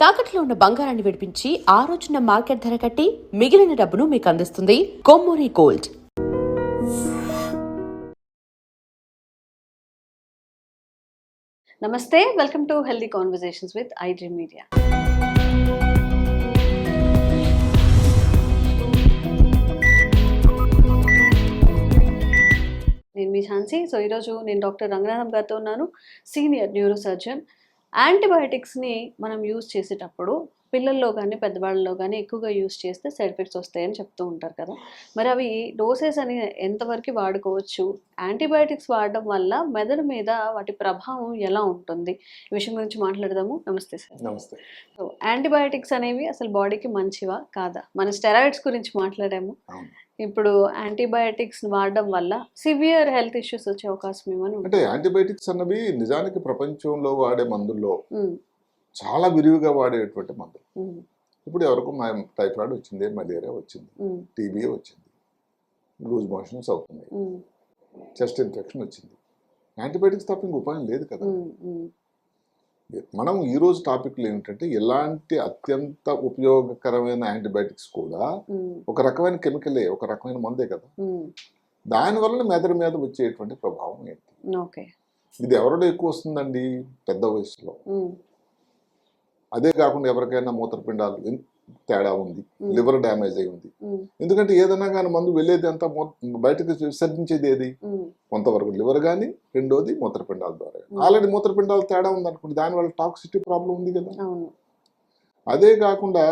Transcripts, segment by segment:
తాకట్లో ఉన్న బంగారాన్ని విడిపించి ఆ రోజున మార్కెట్ ధర కట్టి మిగిలిన డబ్బును మీకు అందిస్తుంది కొమ్మూరి గోల్డ్. నమస్తే, welcome to healthy conversations with iDream media. నేను మీ ఝాన్సీ. సో ఈరోజు నేను డాక్టర్ రంగనాథం గారితో ఉన్నాను, సీనియర్ న్యూరో సర్జన్. యాంటీబయాటిక్స్ని మనం యూజ్ చేసేటప్పుడు పిల్లల్లో కానీ పెద్దవాళ్ళలో కానీ ఎక్కువగా యూజ్ చేస్తే సైడ్ ఎఫెక్ట్స్ వస్తాయని చెప్తూ ఉంటారు కదా. మరి అవి డోసెస్ అని ఎంతవరకు వాడుకోవచ్చు, యాంటీబయాటిక్స్ వాడడం వల్ల మెదడు మీద వాటి ప్రభావం ఎలా ఉంటుంది, ఈ విషయం గురించి మాట్లాడదాము. నమస్తే సార్. నమస్తే. సో యాంటీబయాటిక్స్ అనేవి అసలు బాడీకి మంచివా కాదా? మన స్టెరాయిడ్స్ గురించి మాట్లాడాము. ఇప్పుడు యాంటీబయాటిక్స్ వాడడం వల్ల సివియర్ హెల్త్ ఇష్యూస్ వచ్చే అవకాశం ఏమైనా అంటే యాంటీబయాటిక్స్ అన్నవి నిజానికి ప్రపంచంలో వాడే మందుల్లో చాలా విరివిగా వాడేటువంటి మందులు. ఇప్పుడు ఎవరికి టైఫాయిడ్ వచ్చింది, మలేరియా వచ్చింది, టీబీ వచ్చింది, లూజ్ మోషన్స్ అవుతుంది, చెస్ట్ ఇన్ఫెక్షన్ వచ్చింది, యాంటీబయాటిక్స్ తప్ప ఇంక ఉపాయం లేదు కదా. మనం ఈరోజు టాపిక్లు ఏమిటంటే ఎలాంటి అత్యంత ఉపయోగకరమైన యాంటీబయాటిక్స్ కూడా ఒక రకమైన కెమికలే, ఒక రకమైన మందే కదా. దానివల్ల మెదడు మీద వచ్చేటువంటి ప్రభావం ఏంటి? ఇది ఎవరిలో ఎక్కువ వస్తుందండి? పెద్ద వయసులో. అదే కాకుండా ఎవరికైనా మూత్రపిండాలు తేడా ఉంది, లివర్ డ్యామేజ్ అయి ఉంది. ఎందుకంటే ఏదైనా కానీ మందు వెళ్ళేది అంతా బయటకు విసర్జించేది ఏది? కొంతవరకు లివర్ కానీ, రెండోది మూత్రపిండాల ద్వారా. ఆల్రెడీ మూత్రపిండాలు తేడా ఉంది అనుకోండి, దానివల్ల టాక్సిటీ ప్రాబ్లం ఉంది కదా. అదే కాకుండా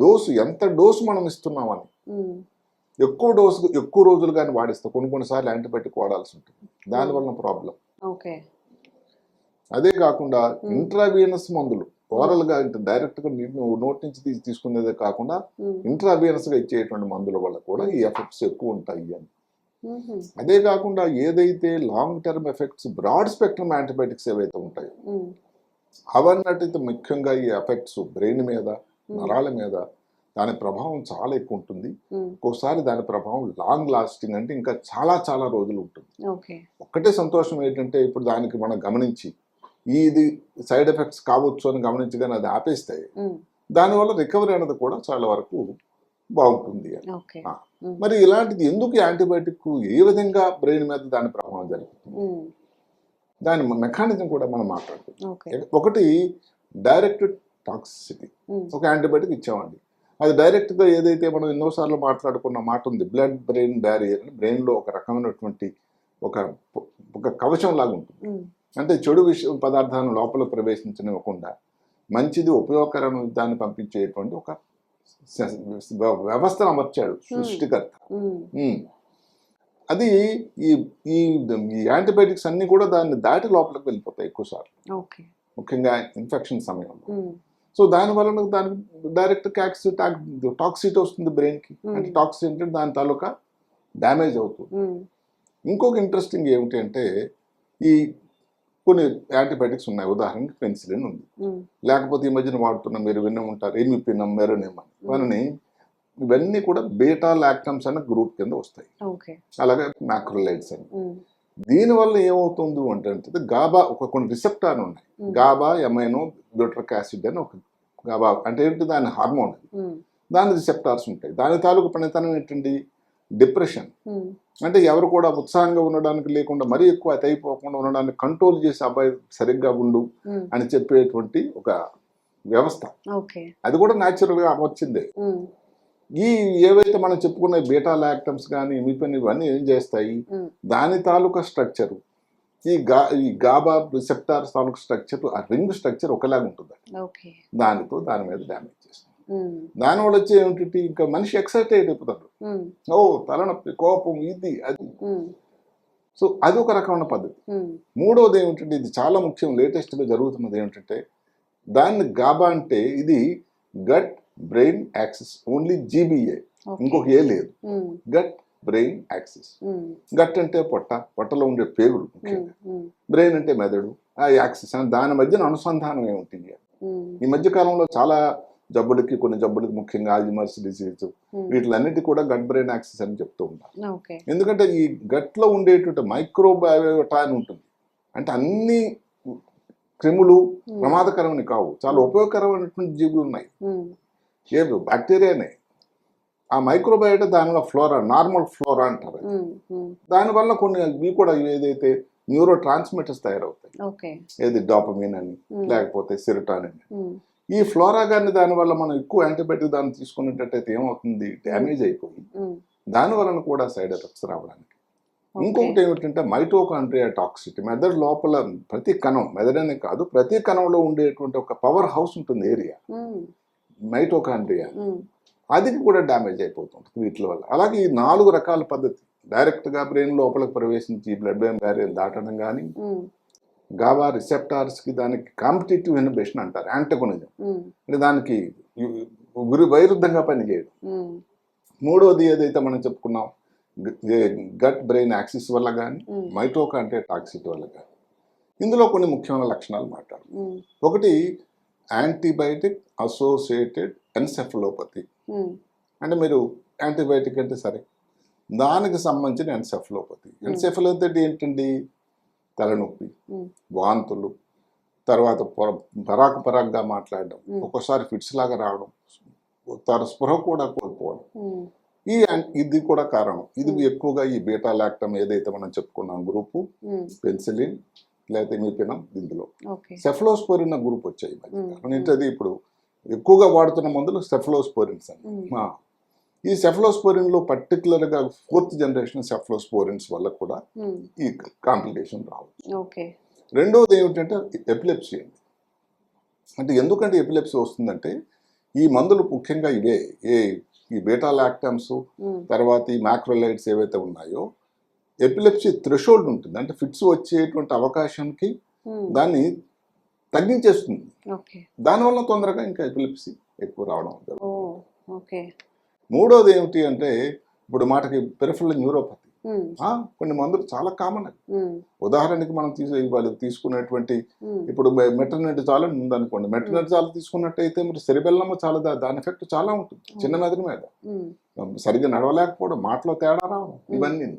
డోసు, ఎంత డోసు మనం ఇస్తున్నామని, ఎక్కువ డోసు ఎక్కువ రోజులు కానీ వాడిస్తే కొన్నిసార్లు యాంటీబయాటిక్ వాడాల్సి ఉంటుంది, దానివల్ల ప్రాబ్లం. అదే కాకుండా ఇంట్రావీనస్ మందులు ఓరల్ గా డైరెక్ట్ గా నోట్ నుంచి తీసుకునేదే కాకుండా ఇంట్రావీనస్ గా ఇచ్చేటువంటి మందుల వల్ల కూడా ఈ ఎఫెక్ట్స్ ఎక్కువ ఉంటాయి అని. అదే కాకుండా ఏదైతే long term effects, broad spectrum antibiotics ఏవైతే ఉంటాయో అవన్నట్టయితే ముఖ్యంగా ఈ ఎఫెక్ట్స్ బ్రెయిన్ మీద, నరాల మీద దాని ప్రభావం చాలా ఎక్కువ ఉంటుంది. ఒక్కోసారి దాని ప్రభావం లాంగ్ లాస్టింగ్, అంటే ఇంకా చాలా చాలా రోజులు ఉంటుంది. ఒక్కటే సంతోషం ఏంటంటే ఇప్పుడు దానికి మనం గమనించి ఇది సైడ్ ఎఫెక్ట్స్ కావచ్చు అని గమనించగానే అది ఆపేస్తాయి, దానివల్ల రికవరీ అనేది కూడా చాలా వరకు బాగుంటుంది అని. మరి ఇలాంటిది ఎందుకు యాంటీబయాటిక్ ఏ విధంగా బ్రెయిన్ మీద దాని ప్రభావం జరుగుతుంది, దాని మెకానిజం కూడా మనం మాట్లాడుతున్నాం. ఒకటి డైరెక్ట్ టాక్సిసిటీ. ఒక యాంటీబయాటిక్ ఇచ్చామండి, అది డైరెక్ట్గా ఏదైతే మనం ఎన్నోసార్లు మాట్లాడుకున్న మాట ఉంది, బ్లడ్ బ్రెయిన్ బ్యారియర్, బ్రెయిన్లో ఒక రకమైనటువంటి ఒక కవచం లాగా ఉంటుంది. అంటే చెడు పదార్థాలను లోపల ప్రవేశించనివ్వకుండా మంచిది, ఉపయోగకరమైన దాన్ని పంపించేటువంటి ఒక వ్యవస్థను అమర్చాడు సృష్టికర్త. అది ఈ యాంటీబయాటిక్స్ అన్ని కూడా దాన్ని దాటి లోపలికి వెళ్ళిపోతాయి ఎక్కువసార్లు, ముఖ్యంగా ఇన్ఫెక్షన్ సమయంలో. సో దాని వలన దానికి డైరెక్ట్ టాక్సిటీ వస్తుంది బ్రెయిన్కి. అంటే టాక్సిటీ అంటే దాని తాలూకా డ్యామేజ్ అవుతుంది. ఇంకొక ఇంట్రెస్టింగ్ ఏమిటి అంటే ఈ కొన్ని యాంటీబయాటిక్స్ ఉన్నాయి, ఉదాహరణకి పెన్సిలిన్ ఉంది, లేకపోతే ఈ మధ్యన వాడుతున్న మీరు విన్న ఉంటారు ఎమిపినమ్, మెరోనిమ్ అని. ఇవన్నీ కూడా బీటా లాక్టమ్స్ అనే గ్రూప్ కింద వస్తాయి, అలాగే మ్యాక్రోలైడ్స్ అని. దీనివల్ల ఏమవుతుంది అంటే గాబా, కొన్ని రిసెప్టార్ ఉన్నాయి, గాబా ఎమైనో బ్యూటరిక్ యాసిడ్ అని ఒక గాబా అంటే ఏంటి, దాని హార్మోన్, దాని రిసెప్టార్స్ ఉంటాయి. దాని తాలూకు పనితనం ఏంటండి? డిప్రెషన్. అంటే ఎవరు కూడా ఉత్సాహంగా ఉండడానికి లేకుండా మరీ ఎక్కువ అతి అయిపోకుండా ఉండడానికి కంట్రోల్ చేసి అబ్బాయి సరిగ్గా ఉండు అని చెప్పేటువంటి ఒక వ్యవస్థ. అది కూడా న్యాచురల్ గా వచ్చిందే. ఈ ఏవైతే మనం చెప్పుకున్న బీటా లాక్టమ్స్ కానీ ఎమిపెన్ ఇవన్నీ ఏం చేస్తాయి, దాని తాలూకా స్ట్రక్చర్ ఈ గాబా రిసెప్టార్స్ తాలూకా స్ట్రక్చర్, ఆ రింగ్ స్ట్రక్చర్ ఒకలాగా ఉంటుంది. దానితో దాని మీద డ్యామేజ్ చేస్తుంది. దానివల్ల వచ్చి ఏమిటి, ఇంకా మనిషి ఎక్సైట్ అయిపోతాడు, ఓ తలనొప్పి, కోపం, ఇది అది. సో అది ఒక రకమైన పద్ధతి. మూడవది ఏమిటంటే, ఇది చాలా ముఖ్యం, లేటెస్ట్గా జరుగుతున్నది ఏమిటంటే, దాన్ని గాబా అంటే ఇది gut brain axis, only GBA, ఇంకొక ఏ లేదు. Gut brain axis. గట్ అంటే పొట్టలో ఉండే పేగులు ముఖ్యంగా, బ్రెయిన్ అంటే మెదడు, ఆ యాక్సిస్ అని దాని మధ్యన అనుసంధానం ఏమిటి. ఈ మధ్య కాలంలో చాలా జబ్బులకి, కొన్ని జబ్బులకి ముఖ్యంగా ఆల్జిమర్స్ డిసీజ్, వీటిలన్నిటి కూడా గట్ బ్రెయిన్ యాక్సిస్ అని చెప్తూ ఉంటారు. ఎందుకంటే ఈ గట్లో ఉండేటువంటి మైక్రోబయోటా అని ఉంటుంది, అంటే అన్ని క్రిములు ప్రమాదకరమని కావు, చాలా ఉపయోగకరమైనటువంటి జీవులు ఉన్నాయి. ఏ బ్యాక్టీరియానే ఆ మైక్రోబయోటా దానిలో ఫ్లోరా, నార్మల్ ఫ్లోరా అంటారు. దానివల్ల కొన్ని ఇవి కూడా ఏదైతే న్యూరో ట్రాన్స్మిటర్స్ తయారవుతాయి, ఏది డోపమిన్ అని లేకపోతే సెరోటోనిన్ అని. ఈ ఫ్లోరా గారిని దానివల్ల మనం ఎక్కువ యాంటీబయాటిక్ దాన్ని తీసుకునేటట్టయితే ఏమవుతుంది, డ్యామేజ్ అయిపోయి దాని వలన కూడా సైడ్ ఎఫెక్ట్స్ రావడానికి. ఇంకొకటి ఏమిటంటే మైటోకాండ్రియా టాక్సిటీ. మెదడు లోపల ప్రతి కణం, మెదడనే కాదు ప్రతి కణంలో ఉండేటువంటి ఒక పవర్ హౌస్ ఉంటుంది ఏరియా, మైటోకాండ్రియా, అది కూడా డ్యామేజ్ అయిపోతుంటుంది వీటి వల్ల. అలాగే ఈ 4 రకాల పద్ధతి, డైరెక్ట్గా బ్రెయిన్ లోపలికి ప్రవేశించి బ్లడ్ బ్రెయిన్ బ్యారియర్ దాటడం కానీ, గాబా రిసెప్టార్స్కి దానికి కాంపిటేటివ్ ఇన్హిబిషన్ అంటారు, యాంటగోనిజం, అంటే దానికి వైరుద్ధంగా పనిచేయడం. మూడోది ఏదైతే మనం చెప్పుకున్నాం గట్ బ్రెయిన్ యాక్సిస్ వల్ల కానీ, మైటోకాండ్రియా టాక్సిటీ వల్ల కానీ. ఇందులో కొన్ని ముఖ్యమైన లక్షణాలు మాట్లాడు. ఒకటి యాంటీబయాటిక్ అసోసియేటెడ్ ఎన్సెఫలోపతి. అంటే మీరు యాంటీబయాటిక్ అంటే సరే, దానికి సంబంధించిన ఎన్సెఫలోపతి. ఎన్సెఫలోపతి ఏంటండి, తలనొప్పి, వాంతులు, తర్వాత పరాకుగా మాట్లాడడం, ఒక్కోసారి ఫిట్స్ లాగా రావడం, స్పృహ కూడా కోల్పోవడం. ఇది కూడా కారణం. ఇది ఎక్కువగా ఈ బీటా లాక్టమ్ ఏదైతే మనం చెప్పుకున్నాం గ్రూపు, పెన్సిలిన్ లేకపోతే మీపినం, ఇందులో సెఫలోస్పోరిన్ గ్రూప్ వచ్చాయి. అది ఇప్పుడు ఎక్కువగా వాడుతున్న మందులు సెఫలోస్పోరిన్స్ అని. ఈ సెఫలోస్పోరిన్లో పర్టికులర్గా 4th జనరేషన్ సెఫలోస్పోరిన్స్ వల్ల కూడా ఈ కాంప్లికేషన్ రావచ్చు. రెండవది ఏమిటంటే ఎపిలెప్సీ అండి. అంటే ఎందుకంటే ఎపిలెప్సీ వస్తుందంటే ఈ మందులు ముఖ్యంగా ఇవే, ఈ బీటా లాక్టమ్స్ తర్వాత ఈ మ్యాక్రోలైడ్స్ ఏవైతే ఉన్నాయో, ఎపిలెప్సీ థ్రెషోల్డ్ ఉంటుంది, అంటే ఫిట్స్ వచ్చేటువంటి అవకాశానికి దాన్ని తగ్గించేస్తుంది. దానివల్ల తొందరగా ఇంకా ఎపిలెప్సీ ఎక్కువ రావడం జరుగుతుంది. మూడోది ఏమిటి అంటే ఇప్పుడు మాటకి పెరిఫరల్ న్యూరోపతి. కొన్ని మందులు చాలా కామన్. ఉదాహరణకి మనం తీసుకునేటువంటి ఇప్పుడు మెట్రోనిడాజోల్ ఉందనుకోండి, మెట్రోనిడాజోల్ తీసుకున్నట్టయితే మరి సెరిబెల్లమ్ చాలా దాని ఎఫెక్ట్ చాలా ఉంటుంది చిన్న మెదడు మీద. సరిగ్గా నడవలేకపోవడం, మాటలో తేడా రావడం, ఇవన్నీ.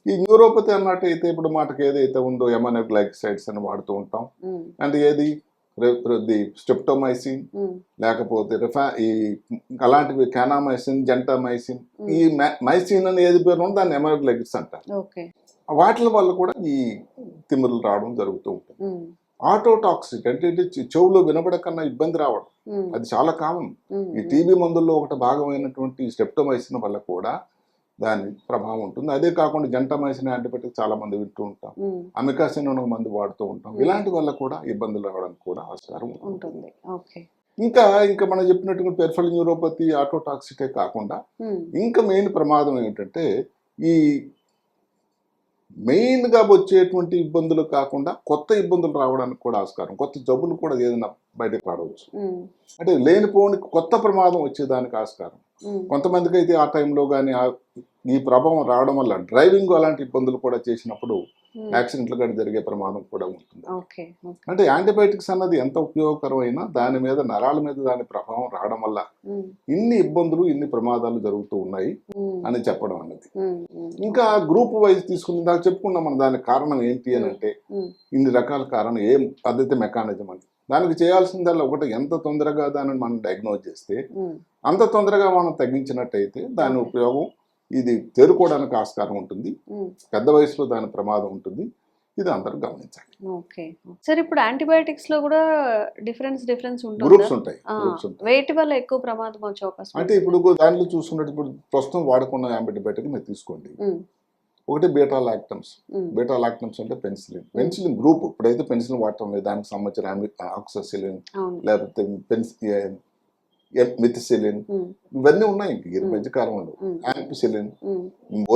ఈ న్యూరోపతి అన్నట్టయితే ఇప్పుడు మాటకి ఏదైతే ఉందో ఎమనోగ్లైకోసైడ్స్ అని వాడుతూ ఉంటాం. అంటే ఏది స్ట్రెప్టోమైసిన్ లేకపోతే ఈ అలాంటివి కానామైసిన్, జెంటామైసిన్. ఈ మైసిన్ అని ఏది పేరు ఉందో దాన్ని ఎమనోగ్లైకోసైడ్స్ అంటారు. వాటి వల్ల కూడా ఈ తిమ్మిరులు రావడం జరుగుతూ ఉంటుంది. ఆటోటాక్సిక్ అంటే చెవులో వినపడకన్నా ఇబ్బంది రావడం, అది చాలా కామన్. ఈ టీబీ మందుల్లో ఒకటి భాగమైనటువంటి స్ట్రెప్టోమైసిన్ వల్ల కూడా దాని ప్రభావం ఉంటుంది. అదే కాకుండా జెంటామైసిన్ యాంటీబయాటిక్ చాలా మంది వింటూ ఉంటాం, అమికాసిన్ అనే మందు వాడుతూ ఉంటాం. ఇలాంటి వల్ల కూడా ఇబ్బందులు రావడానికి కూడా ఆస్కారం ఉంటుంది. ఇంకా మనం చెప్పినట్టుగా పెరిఫరల్ న్యూరోపతి, ఆటోటాక్సిటే కాకుండా ఇంకా మెయిన్ ప్రమాదం ఏంటంటే ఈ మెయిన్గా వచ్చేటువంటి ఇబ్బందులు కాకుండా కొత్త ఇబ్బందులు రావడానికి కూడా ఆస్కారం, కొత్త జబ్బులు కూడా ఏదైనా బయటకు రావచ్చు. అంటే లేనిపోని కొత్త ప్రమాదం వచ్చేదానికి ఆస్కారం. కొంతమందికి అయితే ఆ టైంలో కానీ ఈ ప్రభావం రావడం వల్ల డ్రైవింగ్ అలాంటి ఇబ్బందులు కూడా చేసినప్పుడు యాక్సిడెంట్లు కానీ జరిగే ప్రమాదం కూడా ఉంటుంది. అంటే యాంటీబయాటిక్స్ అన్నది ఎంత ఉపయోగకరమైనా దాని మీద, నరాల మీద దాని ప్రభావం రావడం వల్ల ఇన్ని ఇబ్బందులు, ఇన్ని ప్రమాదాలు జరుగుతూ ఉన్నాయి అని చెప్పడం అన్నది. ఇంకా గ్రూప్ వైజ్ తీసుకుని దాకా చెప్పుకున్నాం మనం దానికి కారణం ఏంటి అని అంటే ఇన్ని రకాల కారణం, ఏం పద్ధతి, మెకానిజం అని. దానికి చేయాల్సిందల్లా ఒకటి, ఎంత తొందరగా దానిని మనం డయాగ్నోజ్ చేస్తే అంత తొందరగా మనం తగ్గించినట్టయితే దాని ఉపయోగం, ఇది తేరుకోవడానికి ఆస్కారం ఉంటుంది. పెద్ద వయసులో దాని ప్రమాదం ఉంటుంది. ఇది అందరూ గమనించాలి. సార్, ఇప్పుడు యాంటీబయాటిక్స్ లో కూడా డిఫరెన్స్ గ్రూప్స్ ఉంటాయి. వేటి వల్ల ఎక్కువ ప్రమాదం వచ్చే అవకాశం అంటే ఇప్పుడు దాంట్లో చూసుకున్నట్టు ఇప్పుడు ప్రస్తుతం వాడుకున్న యాంటీబయాటిక్ మీరు తీసుకోండి. ఒకటి బీటా లాక్టమ్స్. బీటా లాక్టమ్స్ అంటే పెన్సిలిన్ గ్రూప్. ఇప్పుడైతే పెన్సిలిన్ వాడటం లేదు, దానికి సంబంధించిన ఆక్సాసిలిన్ లేకపోతే మిథిసిలిన్ ఇవన్నీ ఉన్నాయి ఈ మధ్యకాలంలో. యాంపిసిలిన్,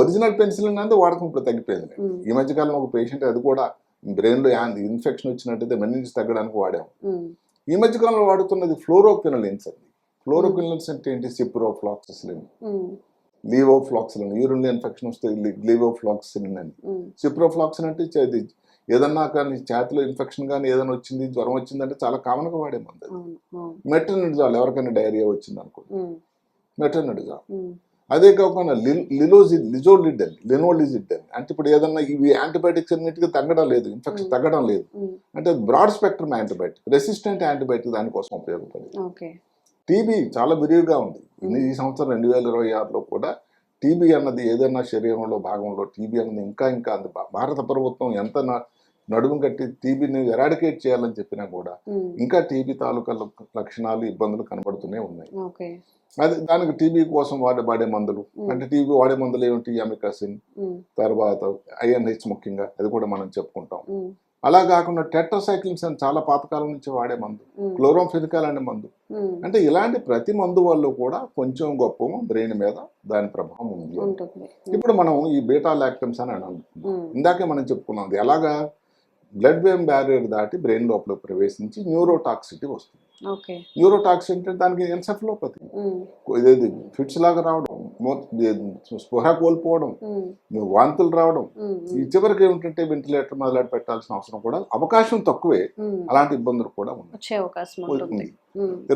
ఒరిజినల్ పెన్సిలిన్ అంటే వాడకం ఇప్పుడు తగ్గిపోయింది. ఈ మధ్యకాలంలో ఒక పేషెంట్ అది కూడా బ్రెయిన్ లో ఇన్ఫెక్షన్ వచ్చినట్టయితే మెనింజిస్ తగ్గడానికి వాడాము. ఈ మధ్యకాలంలో వాడుతున్నది ఫ్లోరోక్వినలిన్స్ అండి. ఫ్లోరోక్వినలిన్స్ అంటే ఏంటి? సిప్రోఫ్లాక్సిసిలిన్, లీవోఫ్లాక్సిలిన్. యూరిన్ ఇన్ఫెక్షన్ వస్తే లీవోఫ్లాక్సిలిన్ అని. సిప్రోఫ్లాక్సిన్ అంటే ఏదన్నా కానీ చేతిలో ఇన్ఫెక్షన్ కానీ ఏదైనా వచ్చింది, జ్వరం వచ్చిందంటే చాలా కామన్గా వాడే మంది. మెట్రోనిడాజోల్, ఎవరికైనా డైరియా వచ్చింది అనుకోండి, మెట్రోనిడాజోల్. అదే కాకుండా లినోలిజిడ్ అంటే ఇప్పుడు ఏదన్నా ఇవి యాంటీబయాటిక్స్ అన్నిటికీ తగ్గడం లేదు, ఇన్ఫెక్షన్ తగ్గడం లేదు. అంటే broad spectrum antibiotic, resistant antibiotic దానికోసం ఉపయోగపడింది. ఓకే. టీబీ చాలా విరివిగా ఉంది. ఈ సంవత్సరం 2026లో కూడా టీబీ అన్నది ఏదైనా శరీరంలో భాగంలో టీబీ అన్నది ఇంకా అంది. భారత ప్రభుత్వం ఎంత నడుము కట్టి టీబీని ఎరాడికేట్ చేయాలని చెప్పినా కూడా ఇంకా టీబీ తాలూకా లక్షణాలు, ఇబ్బందులు కనబడుతూనే ఉన్నాయి. ఓకే. అది దానికి టీబీ కోసం వాడే మందులు అంటే టీబీ వాడే మందులు ఏమిటి? అమికాసిన్, తర్వాత ఐఎన్హెచ్ ముఖ్యంగా, అది కూడా మనం చెప్పుకుంటాం. అలా కాకుండా టెట్రాసైక్లిన్స్ అని చాలా పాతకాలం నుంచి వాడే మందు, క్లోరోఫెనికాల్ అనే మందు. అంటే ఇలాంటి ప్రతి మందు వల్ల కూడా కొంచెం గొప్ప బ్రెయిన్ మీద దాని ప్రభావం ఉంది. ఇప్పుడు మనం ఈ బీటా లాక్టమ్స్ అని అనుకుంటున్నాం. ఇందాకే మనం చెప్పుకున్నాం, అది ఎలాగా బ్లడ్ బ్రెయిన్ బ్యారియర్ దాటి బ్రెయిన్ లోపల ప్రవేశించి న్యూరోటాక్సిటీ వస్తుంది. న్యూరోటాక్సిటీ అంటే దానికి ఎన్సెఫలోపతి, ఇదేది ఫిట్స్ లాగా రావడం, స్పృహ కోల్పోవడం, వాంతులు రావడం, ఈ చివరికి ఏమిటంటే వెంటిలేటర్ మొదలెట్టి పెట్టాల్సిన అవసరం కూడా అవకాశం తక్కువే. అలాంటి ఇబ్బందులు కూడా ఉన్నాయి.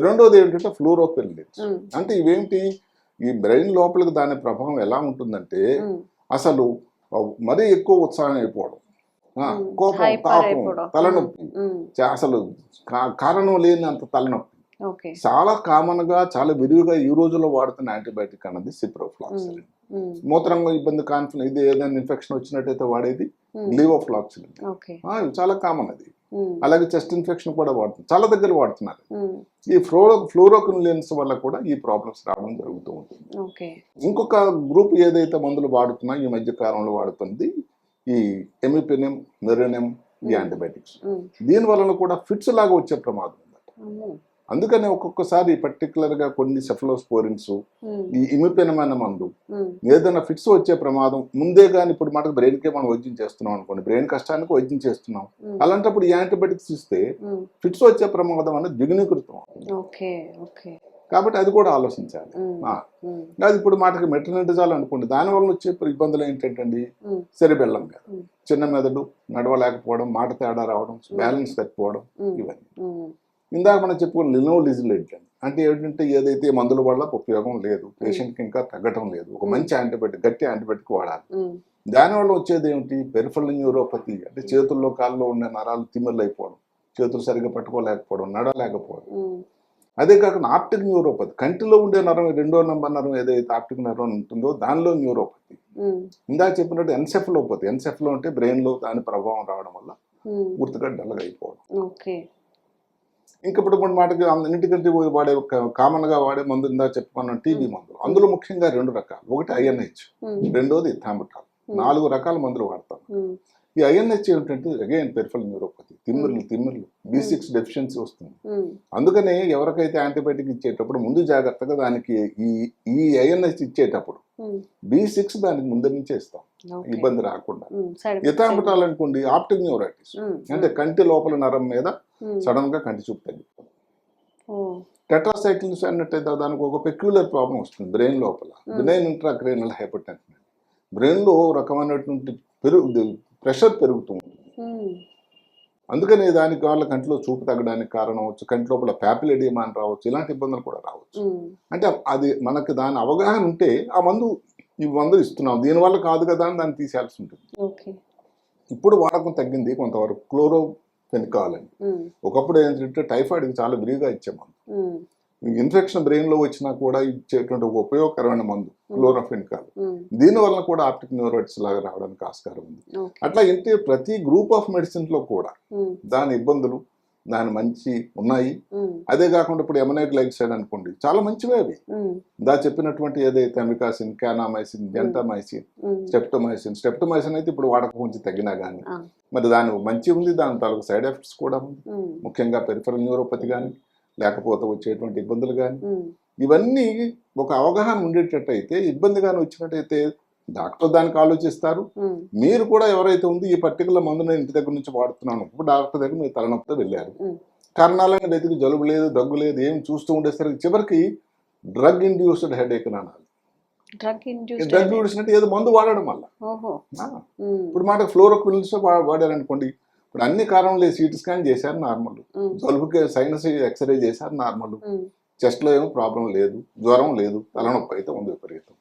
రెండోది ఏంటంటే ఫ్లూరోపెనిలిన్స్. అంటే ఇవేంటి? ఈ బ్రెయిన్ లోపలికి దాని ప్రభావం ఎలా ఉంటుందంటే అసలు మరీ ఎక్కువ ఉత్సాహం అయిపోవడం, కోపం, తాపం, తలనొప్పి, అసలు కారణం లేని అంత తలనొప్పి. చాలా కామన్ గా, చాలా విరివిగా ఈ రోజుల్లో వాడుతున్న యాంటీబయాటిక్ అన్నది సిప్రోఫ్లాక్సిలిన్. మూత్రంగా ఇబ్బంది, కాన్ఫిడెన్స్, ఇది ఏదైనా ఇన్ఫెక్షన్ వచ్చినట్టయితే వాడేది లివోఫ్లాక్సిలిన్. చాలా కామన్ అది. అలాగే చెస్ట్ ఇన్ఫెక్షన్ కూడా వాడుతున్నారు, చాలా దగ్గర వాడుతున్నారు. ఈ ఫ్లోరోక్వినిలిన్స్ వల్ల కూడా ఈ ప్రాబ్లమ్స్ రావడం జరుగుతూ ఉంటుంది. ఇంకొక గ్రూప్ ఏదైతే మందులు వాడుతున్నా ఈ మధ్య కాలంలో వాడుతుంది ఈ ఎమిపెనిమ్, మెరోనిమ్, ఈ యాంటీబయాటిక్స్. దీని వలన కూడా ఫిట్స్ లాగా వచ్చే ప్రమాదం ఉంది. అందుకని ఒక్కొక్కసారి పర్టికులర్ గా కొన్ని సెఫలోస్పోరిన్స్, ఈ ఇమిపెనిమ్ అనే మందు ఏదైనా ఫిట్స్ వచ్చే ప్రమాదం ముందే. కానీ ఇప్పుడు మాట బ్రెయిన్ కే మనం వైద్యం చేస్తున్నాం అనుకోండి, బ్రెయిన్ కష్టానికి వైద్యం చేస్తున్నాం, అలాంటప్పుడు ఈ యాంటీబయాటిక్స్ ఇస్తే ఫిట్స్ వచ్చే ప్రమాదం అనేది ద్విగుణీకృతం. కాబట్టి అది కూడా ఆలోచించాలి. అది ఇప్పుడు మాటకి మెట్రోనిడజాల్ అనుకోండి, దానివల్ల వచ్చే ఇబ్బందులు ఏంటంటే సెరిబెల్లం మీద, చిన్న మెదడు, నడవలేకపోవడం, మాట తేడా రావడం, బ్యాలెన్స్ తప్పిపోవడం, ఇవన్నీ. ఇందాక మనం చెప్పుకున్న లినోలిజిడ్ అంటే ఏంటంటే ఏదైతే మందుల వల్ల ఉపయోగం లేదు, పేషెంట్కి ఇంకా తగ్గటం లేదు, ఒక మంచి యాంటీబయాటిక్, గట్టి యాంటీబయాటిక్ వాడాలి. దానివల్ల వచ్చేది ఏమిటి? పెరిఫెరల్ న్యూరోపతి, అంటే చేతుల్లో, కాళ్ళలో ఉండే నరాలు తిమ్మిర్లు అయిపోవడం, చేతులు సరిగ్గా పట్టుకోలేకపోవడం, నడవలేకపోవడం. అదే కాకుండా ఆప్టిక్ న్యూరోపతి, కంటిలో ఉండే నరం, 2వ నంబర్ నరం ఏదైతే ఆప్టిక్ నరం ఉంటుందో దానిలో న్యూరోపతి. ఇందాక చెప్పినట్టు ఎన్సెఫలోపతి, ఎన్సెఫలో అంటే బ్రెయిన్ లో దాని ప్రభావం రావడం వల్ల పూర్తిగా డల్గా అయిపోవడం. ఇంకా ఇప్పుడు మాటకి అన్నిటికంటే వాడే కామన్ గా వాడే మందు ఇందాక చెప్పుకున్నాం టీబీ మందులు. అందులో ముఖ్యంగా 2 రకాలు, ఒకటి ఐఎన్హెచ్, రెండోది థాంబటాల్. 4 రకాల మందులు వాడతాం. ఈ ఐఎన్హెచ్ ఏమిటంటే అగైన్ పెరిఫెరల్ న్యూరోపతి, తిమ్మిర్లు, B6 డెఫిషియన్సీ వస్తుంది. అందుకనే ఎవరికైతే యాంటీబయాటిక్ ఇచ్చేటప్పుడు ముందు జాగ్రత్తగా దానికి ఈ ఐఎన్హెచ్ ఇచ్చేటప్పుడు B6 దానికి ముందు నుంచే ఇస్తాం, ఇబ్బంది రాకుండా. ఇథాంబటాల్ అనుకోండి ఆప్టిక్ న్యూరైటిస్, అంటే కంటి లోపల నరం మీద సడన్ గా కంటి చూపు తగ్గిపోతుంది. టెట్రాసైక్లిన్స్ అన్నట్టయితే దానికి ఒక పెక్యులర్ ప్రాబ్లం వస్తుంది బ్రెయిన్ లోపల, బినైన్ ఇంట్రాక్రేనియల్ హైపర్టెన్షన్. బ్రెయిన్ లో రకమైనటువంటి ప్రెషర్ పెరుగుతూ ఉంటుంది. అందుకని దానికి వాళ్ళ కంటిలో చూపు తగ్గడానికి కారణం అవచ్చు, కంటి లోపల ప్యాపిల్ అని రావచ్చు, ఇలాంటి ఇబ్బందులు కూడా రావచ్చు. అంటే అది మనకు దాని అవగాహన ఉంటే ఈ మందులు ఇస్తున్నాం, దీనివల్ల కాదు కదా అని దాన్ని తీసేయాల్సి ఉంటుంది. ఇప్పుడు వాడకం తగ్గింది కొంతవరకు క్లోరోఫెనికాల్ అని. ఒకప్పుడు ఏంటంటే టైఫాయిడ్కి చాలా విరివిగా ఇచ్చే మందు, ఇన్ఫెక్షన్ బ్రెయిన్ లో వచ్చినా కూడా ఇచ్చేటువంటి ఒక ఉపయోగకరమైన మందు క్లోరోఫెనికాల్. దీని వలన కూడా ఆప్టిక్ న్యూరైటిస్ లాగా రావడానికి ఆస్కారం ఉంది. అట్లా ఏంటి ప్రతి గ్రూప్ ఆఫ్ మెడిసిన్స్ లో కూడా దాని ఇబ్బందులు, దాని మంచి ఉన్నాయి. అదే కాకుండా ఇప్పుడు ఎమనోగ్లైకోసైడ్ అనుకోండి, చాలా మంచివే అవి. దా చెప్పినటువంటి ఏదైతే అమికాసిన్, క్యానామైసిన్, జెంటామైసిన్, స్టెప్టోమైసిన్ అయితే ఇప్పుడు వాడకం కొంచెం తగ్గినా కానీ మరి దాని మంచి ఉంది, దాని తాలూకు సైడ్ ఎఫెక్ట్స్ కూడా ఉంది. ముఖ్యంగా పెరిఫెరల్ న్యూరోపతి కానీ లేకపోతే వచ్చేటువంటి ఇబ్బందులు కానీ, ఇవన్నీ ఒక అవగాహన ఉండేటట్టయితే, ఇబ్బందిగానే వచ్చినట్టయితే డాక్టర్ దానికి ఆలోచిస్తారు. మీరు కూడా ఎవరైతే ఉంది ఈ పర్టికులర్ మందు నేను ఇంటి దగ్గర నుంచి వాడుతున్నాను, ఇప్పుడు డాక్టర్ దగ్గర మీరు తలనొప్పితో వెళ్ళారు, కారణాలను వెతికి జలుబు లేదు, దగ్గు లేదు, ఏం చూస్తూ ఉండేసరికి చివరికి డ్రగ్ ఇండ్యూస్డ్ హెడేక్ అని అనాలి. డ్రగ్ ఇండ్యూస్డ్ అంటే ఏదో మందు వాడడం వల్ల. ఇప్పుడు మాట ఫ్లోరోక్వినిలిన్స్ వాడారనుకోండి, ఇప్పుడు అన్ని కారణం లేదు, సిటీ స్కాన్ చేశారు నార్మల్, జలుబుకి సైనస్ ఎక్స్రే చేశారు నార్మల్, చెస్ట్లో ఏమో ప్రాబ్లం లేదు, జ్వరం లేదు, తలనొప్పి అయితే ఉంది విపరీతం.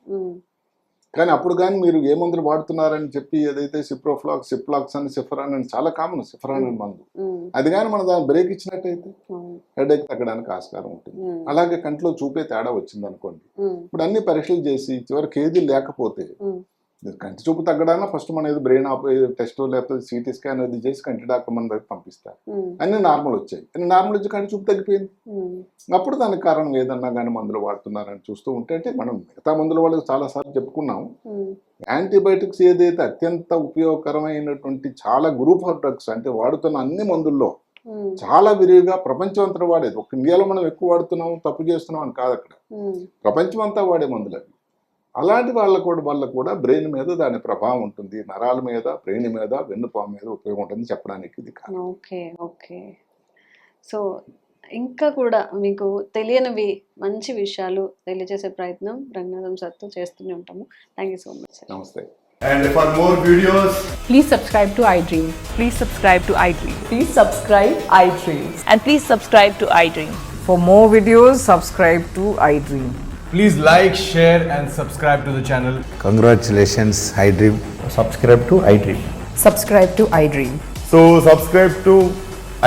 కానీ అప్పుడు కానీ మీరు ఏ మందులు వాడుతున్నారని చెప్పి ఏదైతే సిప్లాక్స్ అని సిఫరాన్ అని చాలా కామన్, సిఫరాన్ అని మందు, అది కానీ మనం దాన్ని బ్రేక్ ఇచ్చినట్టయితే హెడేక్ తగ్గడానికి ఆస్కారం ఉంటుంది. అలాగే కంట్లో చూపే తేడా వచ్చింది అనుకోండి, ఇప్పుడు అన్ని పరీక్షలు చేసి చివరికి ఏది లేకపోతే కంటి చూపు తగ్గడానికి ఫస్ట్ మన ఏదో బ్రెయిన్ టెస్ట్ లేకపోతే సిటీ స్కాన్ అది చేసి కంటి డాక్టర్ మన దగ్గర పంపిస్తారు. అన్ని నార్మల్ వచ్చాయి, అన్ని నార్మల్ వచ్చి కంటి చూపు తగ్గిపోయింది. అప్పుడు దానికి కారణం ఏదన్నా కానీ మందులు వాడుతున్నారని చూస్తూ ఉంటే, అంటే మనం మిగతా మందుల వాళ్ళకి చాలాసార్లు చెప్పుకున్నాం, యాంటీబయాటిక్స్ ఏదైతే అత్యంత ఉపయోగకరమైనటువంటి చాలా గ్రూప్ ఆఫ్ డ్రగ్స్ అంటే వాడుతున్న అన్ని మందుల్లో చాలా విరివిగా ప్రపంచం అంతా వాడేది. ఒక ఇండియాలో మనం ఎక్కువ వాడుతున్నాం తప్పు చేస్తున్నాం అని కాదు, అక్కడ ప్రపంచం అంతా వాడే మందులు అవి. అలాంటి వల్ల కూడా బ్రెయిన్ మీద దాని ప్రభావం ఉంటుంది, నరాల మీద, బ్రెయిన్ మీద, వెన్నుపాము మీద ఉపయోగం ఉంటుంది చెప్పడానికి ఇది కాదు. Okay okay. సో ఇంకా కూడా మీకు తెలియనివి మంచి విషయాలు తెలియజేసే ప్రయత్నం రంగనాథం సార్తో చేస్తూనే ఉంటాము. Thank you so much sir. నమస్తే. And for more videos, Please subscribe to iDream. Please subscribe to iDream. Please subscribe iDream. And please subscribe to iDream. For more videos, subscribe to iDream. please like, share and subscribe to the channel. Congratulations, iDream. Subscribe to iDream. Subscribe to iDream. So subscribe to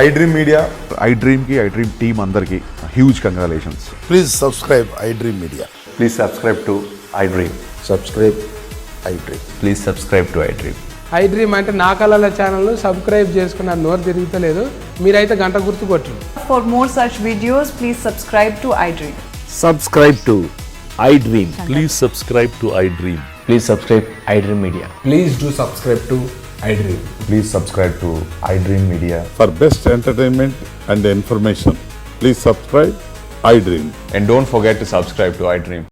iDream Media. iDream ki iDream team అందరికి huge congratulations. Please subscribe iDream Media. Please subscribe to iDream. Subscribe iDream. Please subscribe to iDream. iDream అంటే నా కళల channel subscribe చేసుకున్న నోరు తిరుగుతలేదు, మీరైతే గంట గుర్తు కొట్టండి. For more such videos, please subscribe to iDream. Subscribe to iDream. Please subscribe to iDream. Please subscribe iDream Media. Please do subscribe to iDream. Please subscribe to iDream Media. For best entertainment and information, please subscribe iDream. And don't forget to subscribe to iDream.